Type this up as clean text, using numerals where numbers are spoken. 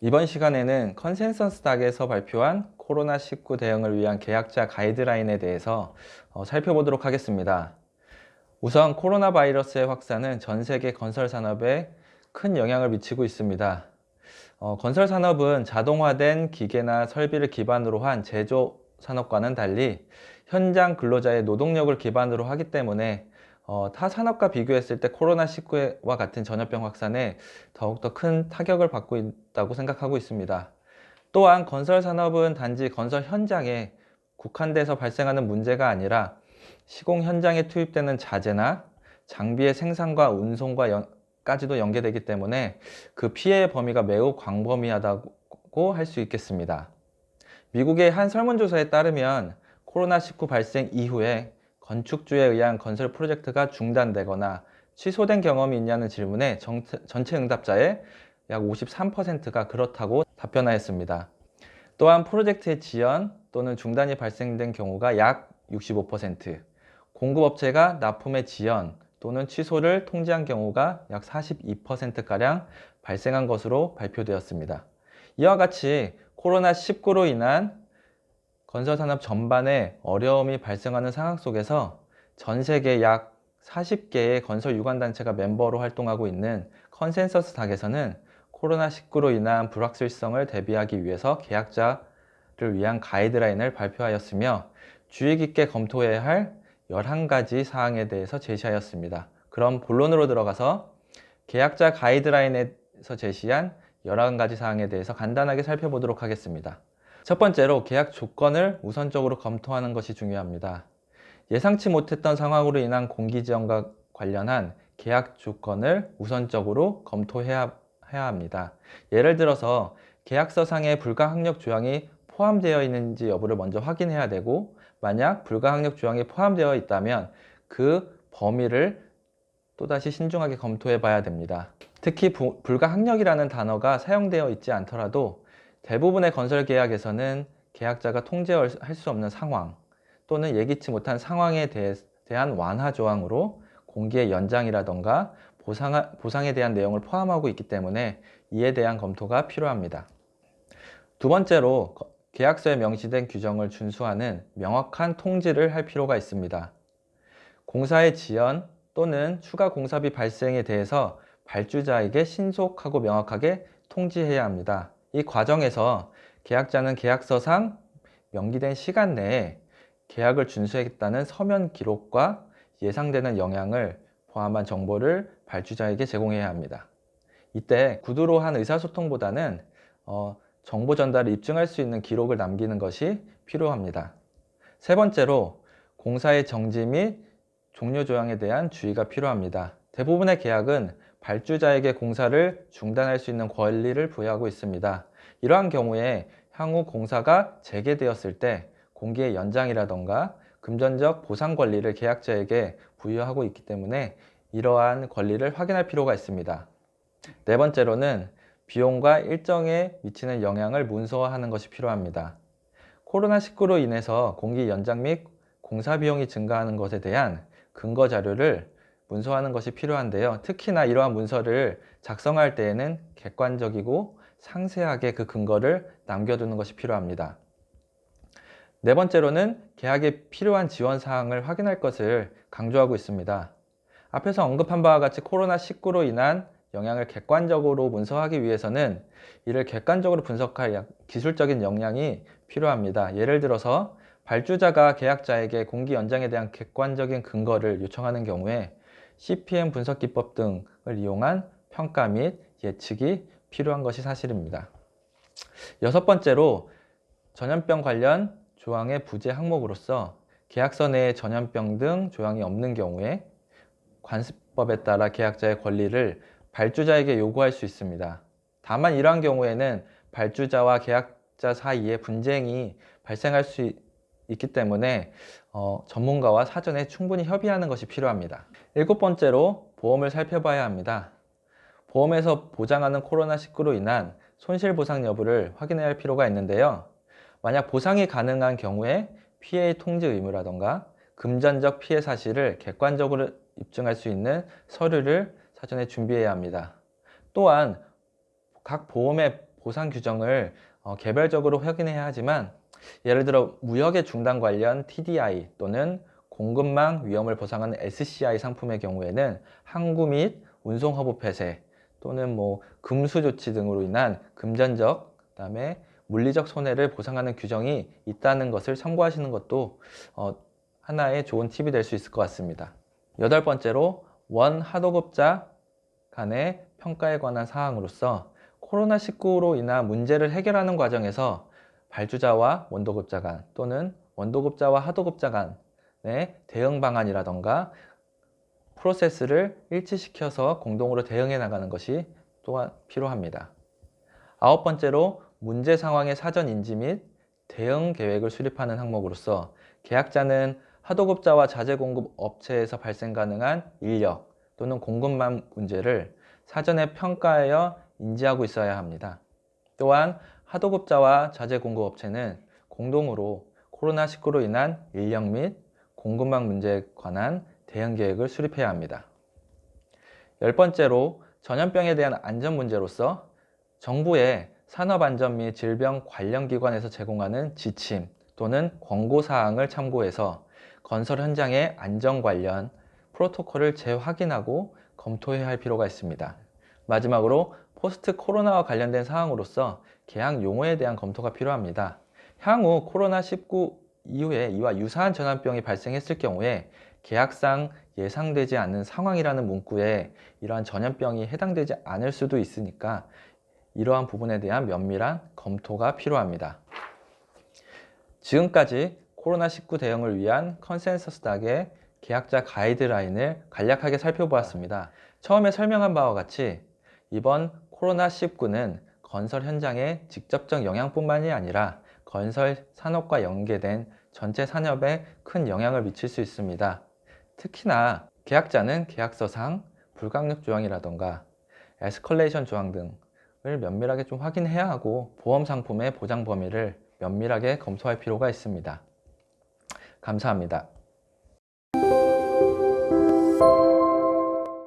이번 시간에는 컨센서스 닥에서 발표한 코로나19 대응을 위한 계약자 가이드라인에 대해서 살펴보도록 하겠습니다. 우선 코로나 바이러스의 확산은 전 세계 건설 산업에 큰 영향을 미치고 있습니다. 건설 산업은 자동화된 기계나 설비를 기반으로 한 제조 산업과는 달리 현장 근로자의 노동력을 기반으로 하기 때문에 타 산업과 비교했을 때 코로나19와 같은 전염병 확산에 더욱더 큰 타격을 받고 있다고 생각하고 있습니다. 또한 건설 산업은 단지 건설 현장에 국한돼서 발생하는 문제가 아니라 시공 현장에 투입되는 자재나 장비의 생산과 운송과 까지도 연계되기 때문에 그 피해의 범위가 매우 광범위하다고 할 수 있겠습니다. 미국의 한 설문조사에 따르면 코로나19 발생 이후에 건축주에 의한 건설 프로젝트가 중단되거나 취소된 경험이 있냐는 질문에 전체 응답자의 약 53%가 그렇다고 답변하였습니다. 또한 프로젝트의 지연 또는 중단이 발생된 경우가 약 65%, 공급업체가 납품의 지연 또는 취소를 통지한 경우가 약 42%가량 발생한 것으로 발표되었습니다. 이와 같이 코로나19로 인한 건설산업 전반에 어려움이 발생하는 상황 속에서 전 세계 약 40개의 건설 유관단체가 멤버로 활동하고 있는 컨센서스 닥에서는 코로나19로 인한 불확실성을 대비하기 위해서 계약자를 위한 가이드라인을 발표하였으며 주의 깊게 검토해야 할 11가지 사항에 대해서 제시하였습니다. 그럼 본론으로 들어가서 계약자 가이드라인에서 제시한 11가지 사항에 대해서 간단하게 살펴보도록 하겠습니다. 첫 번째로 계약 조건을 우선적으로 검토하는 것이 중요합니다. 예상치 못했던 상황으로 인한 공기 지원과 관련한 계약 조건을 우선적으로 검토해야 합니다. 예를 들어서 계약서상의 불가항력 조항이 포함되어 있는지 여부를 먼저 확인해야 되고, 만약 불가항력 조항이 포함되어 있다면 그 범위를 또다시 신중하게 검토해 봐야 됩니다. 특히 불가항력이라는 단어가 사용되어 있지 않더라도 대부분의 건설 계약에서는 계약자가 통제할 수 없는 상황 또는 예기치 못한 상황에 대한 완화 조항으로 공기의 연장이라던가 보상에 대한 내용을 포함하고 있기 때문에 이에 대한 검토가 필요합니다. 두 번째로 계약서에 명시된 규정을 준수하는 명확한 통지를 할 필요가 있습니다. 공사의 지연 또는 추가 공사비 발생에 대해서 발주자에게 신속하고 명확하게 통지해야 합니다. 이 과정에서 계약자는 계약서상 명기된 시간 내에 계약을 준수하겠다는 서면 기록과 예상되는 영향을 포함한 정보를 발주자에게 제공해야 합니다. 이때 구두로 한 의사소통보다는 정보 전달을 입증할 수 있는 기록을 남기는 것이 필요합니다. 세 번째로 공사의 정지 및 종료 조항에 대한 주의가 필요합니다. 대부분의 계약은 발주자에게 공사를 중단할 수 있는 권리를 부여하고 있습니다. 이러한 경우에 향후 공사가 재개되었을 때 공기의 연장이라던가 금전적 보상 권리를 계약자에게 부여하고 있기 때문에 이러한 권리를 확인할 필요가 있습니다. 네 번째로는 비용과 일정에 미치는 영향을 문서화하는 것이 필요합니다. 코로나19로 인해서 공기 연장 및 공사 비용이 증가하는 것에 대한 근거 자료를 문서화하는 것이 필요한데요. 특히나 이러한 문서를 작성할 때에는 객관적이고 상세하게 그 근거를 남겨두는 것이 필요합니다. 네 번째로는 계약에 필요한 지원 사항을 확인할 것을 강조하고 있습니다. 앞에서 언급한 바와 같이 코로나19로 인한 영향을 객관적으로 문서화하기 위해서는 이를 객관적으로 분석할 기술적인 역량이 필요합니다. 예를 들어서 발주자가 계약자에게 공기 연장에 대한 객관적인 근거를 요청하는 경우에 CPM 분석 기법 등을 이용한 평가 및 예측이 필요한 것이 사실입니다. 여섯 번째로 전염병 관련 조항의 부재 항목으로서 계약서 내에 전염병 등 조항이 없는 경우에 관습법에 따라 계약자의 권리를 발주자에게 요구할 수 있습니다. 다만 이러한 경우에는 발주자와 계약자 사이에 분쟁이 발생할 수 있기 때문에 전문가와 사전에 충분히 협의하는 것이 필요합니다. 일곱 번째로 보험을 살펴봐야 합니다. 보험에서 보장하는 코로나19로 인한 손실보상 여부를 확인해야 할 필요가 있는데요. 만약 보상이 가능한 경우에 피해의 통지 의무라던가 금전적 피해 사실을 객관적으로 입증할 수 있는 서류를 사전에 준비해야 합니다. 또한 각 보험의 보상 규정을 개별적으로 확인해야 하지만, 예를 들어 무역의 중단 관련 TDI 또는 공급망 위험을 보상하는 SCI 상품의 경우에는 항구 및 운송 허브 폐쇄 또는 금수 조치 등으로 인한 금전적, 그다음에 물리적 손해를 보상하는 규정이 있다는 것을 참고하시는 것도 하나의 좋은 팁이 될 수 있을 것 같습니다. 여덟 번째로, 원 하도급자 간의 평가에 관한 사항으로서 코로나19로 인한 문제를 해결하는 과정에서 발주자와 원도급자 간 또는 원도급자와 하도급자 간의 대응 방안이라던가 프로세스를 일치시켜서 공동으로 대응해 나가는 것이 또한 필요합니다. 아홉 번째로, 문제 상황의 사전 인지 및 대응 계획을 수립하는 항목으로서 계약자는 하도급자와 자재 공급 업체에서 발생 가능한 인력 또는 공급망 문제를 사전에 평가하여 인지하고 있어야 합니다. 또한 하도급자와 자재 공급 업체는 공동으로 코로나19로 인한 인력 및 공급망 문제에 관한 대응 계획을 수립해야 합니다. 열 번째로, 전염병에 대한 안전 문제로서 정부의 산업안전 및 질병 관련 기관에서 제공하는 지침 또는 권고사항을 참고해서 건설 현장의 안전 관련 프로토콜을 재확인하고 검토해야 할 필요가 있습니다. 마지막으로, 포스트 코로나와 관련된 사항으로서 계약 용어에 대한 검토가 필요합니다. 향후 코로나19 이후에 이와 유사한 전염병이 발생했을 경우에 계약상 예상되지 않는 상황이라는 문구에 이러한 전염병이 해당되지 않을 수도 있으니까 이러한 부분에 대한 면밀한 검토가 필요합니다. 지금까지 코로나19 대응을 위한 컨센서스 닥의 계약자 가이드라인을 간략하게 살펴보았습니다. 처음에 설명한 바와 같이 이번 코로나19는 건설 현장에 직접적 영향뿐만이 아니라 건설 산업과 연계된 전체 산업에 큰 영향을 미칠 수 있습니다. 특히나 계약자는 계약서상 불강력 조항이라던가 에스컬레이션 조항 등을 면밀하게 좀 확인해야 하고, 보험 상품의 보장 범위를 면밀하게 검토할 필요가 있습니다. 감사합니다.